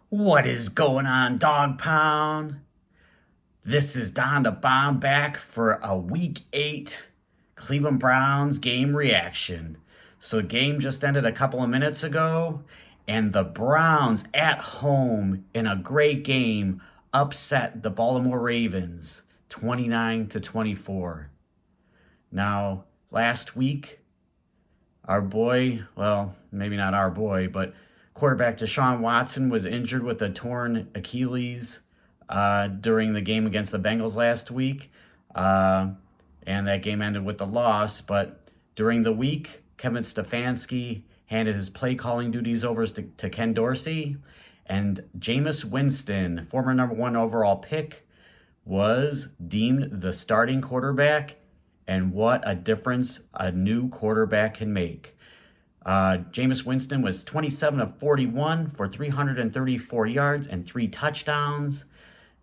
What is going on, Dog Pound? This is Don the Bomb back for a Week 8 Cleveland Browns game reaction. So, the game just ended a couple of minutes ago, and the Browns at home in a great game upset the Baltimore Ravens 29-24. Now, last week, our boy, well, maybe not our boy, but quarterback Deshaun Watson was injured with a torn Achilles during the game against the Bengals last week. Uh, and that game ended with a loss. But during the week, Kevin Stefanski handed his play calling duties over to Ken Dorsey. And Jameis Winston, former number one overall pick, was deemed the starting quarterback, and what a difference a new quarterback can make. Jameis Winston was 27 of 41 for 334 yards and 3 touchdowns.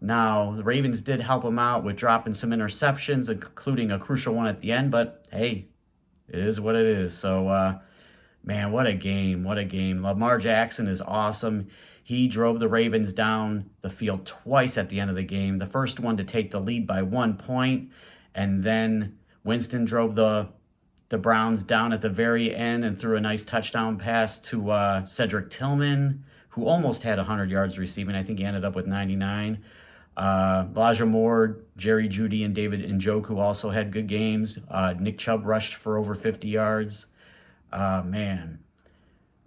Now, the Ravens did help him out with dropping some interceptions, including a crucial one at the end, but hey, it is what it is. So, man, what a game. What a game. Lamar Jackson is awesome. He drove the Ravens down the field twice at the end of the game. The first one to take the lead by 1 point, and then Winston drove the Browns down at the very end and threw a nice touchdown pass to Cedric Tillman, who almost had 100 yards receiving. I think he ended up with 99. Elijah Moore, Jerry Jeudy, and David Njoku also had good games. Nick Chubb rushed for over 50 yards. Man,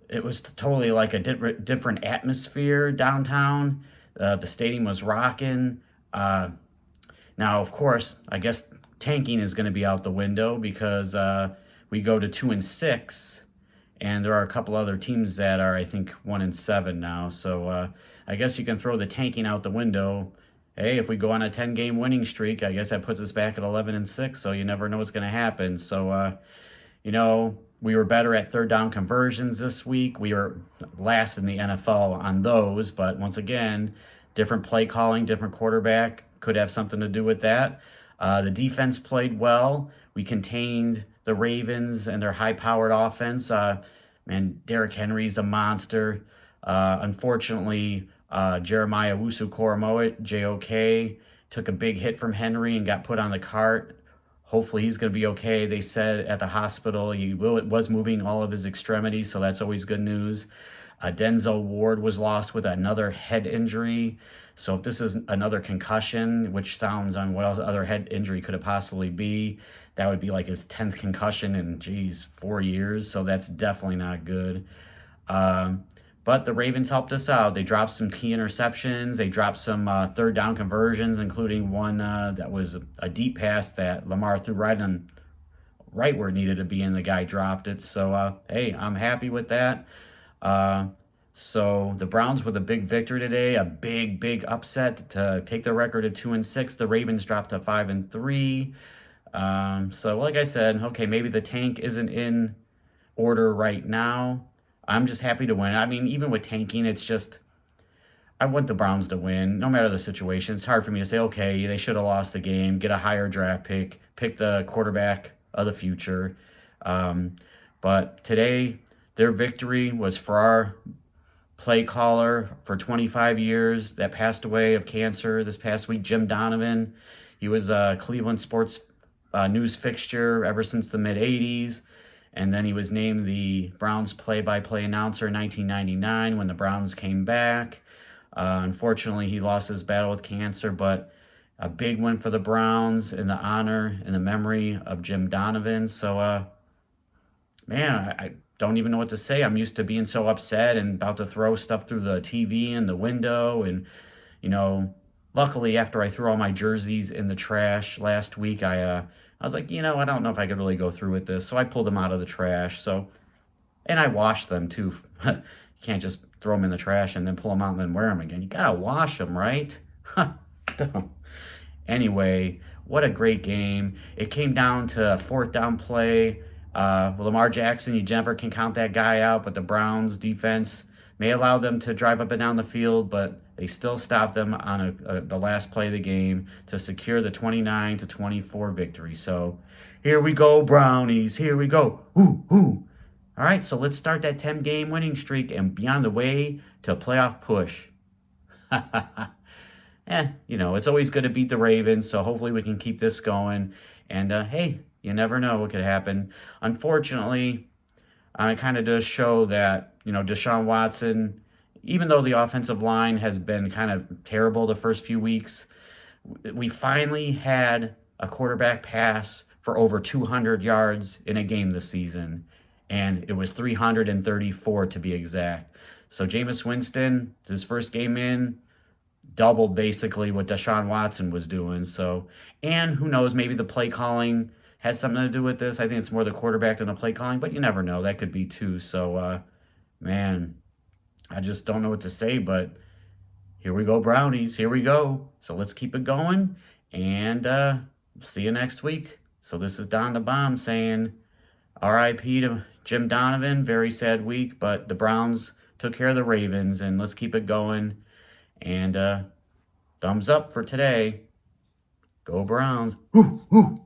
it was totally like a different atmosphere downtown. The stadium was rocking. Now, of course, I guess tanking is going to be out the window because we go to 2-6, and there are a couple other teams that are, I think, 1-7 now. So I guess you can throw the tanking out the window. Hey, if we go on a 10-game winning streak, I guess that puts us back at 11-6. So you never know what's going to happen. So we were better at third down conversions this week. We were last in the NFL on those, but once again, different play calling, different quarterback could have something to do with that. The defense played well. We contained the Ravens and their high-powered offense. Man, Derrick Henry's a monster. Unfortunately, Jeremiah Owusu-Koramoah, JOK, took a big hit from Henry and got put on the cart. Hopefully he's going to be okay. They said at the hospital he was moving all of his extremities, so that's always good news. Denzel Ward was lost with another head injury. So if this is another concussion, which sounds on what else other head injury could it possibly be, that would be like his 10th concussion in, 4 years. So that's definitely not good. But the Ravens helped us out. They dropped some key interceptions. They dropped some third down conversions, including one that was a deep pass that Lamar threw right where it needed to be, and the guy dropped it. So, hey, I'm happy with that. So the Browns with a big victory today, a big upset to take the record to 2-6. The Ravens dropped to 5-3. So like I said, okay, maybe the tank isn't in order right now. I'm just happy to win. I mean, even with tanking, it's just I want the Browns to win, no matter the situation. It's hard for me to say, okay, they should have lost the game, get a higher draft pick the quarterback of the future. But today, their victory was for our play caller for 25 years that passed away of cancer this past week, Jim Donovan. He was a Cleveland sports news fixture ever since the mid-'80s. And then he was named the Browns play-by-play announcer in 1999 when the Browns came back. Unfortunately, he lost his battle with cancer, but a big win for the Browns in the honor and the memory of Jim Donovan. So, man, I don't even know what to say. I'm used to being so upset and about to throw stuff through the TV and the window. And, luckily, after I threw all my jerseys in the trash last week, I was like, I don't know if I could really go through with this. So I pulled them out of the trash. And I washed them too. You can't just throw them in the trash and then pull them out and then wear them again. You got to wash them, right? Anyway, what a great game. It came down to a fourth down play. Lamar Jackson, you never can count that guy out, but the Browns defense may allow them to drive up and down the field, but they still stopped them on the last play of the game to secure the 29-24 victory. So here we go, Brownies. Here we go. Ooh, ooh. All right, so let's start that 10-game winning streak and be on the way to a playoff push. It's always good to beat the Ravens, so hopefully we can keep this going. And hey, you never know what could happen. Unfortunately, it kind of does show that, Deshaun Watson, even though the offensive line has been kind of terrible the first few weeks, we finally had a quarterback pass for over 200 yards in a game this season, and it was 334 to be exact. So Jameis Winston, his first game in, doubled basically what Deshaun Watson was doing. So, and who knows, maybe the play calling had something to do with this. I think it's more the quarterback than the play calling, but you never know. That could be too. So, man, I just don't know what to say, but here we go, Brownies. Here we go. So let's keep it going, and see you next week. So this is Don the Bomb saying RIP to Jim Donovan. Very sad week, but the Browns took care of the Ravens, and let's keep it going. And thumbs up for today. Go Browns. Woo, woo.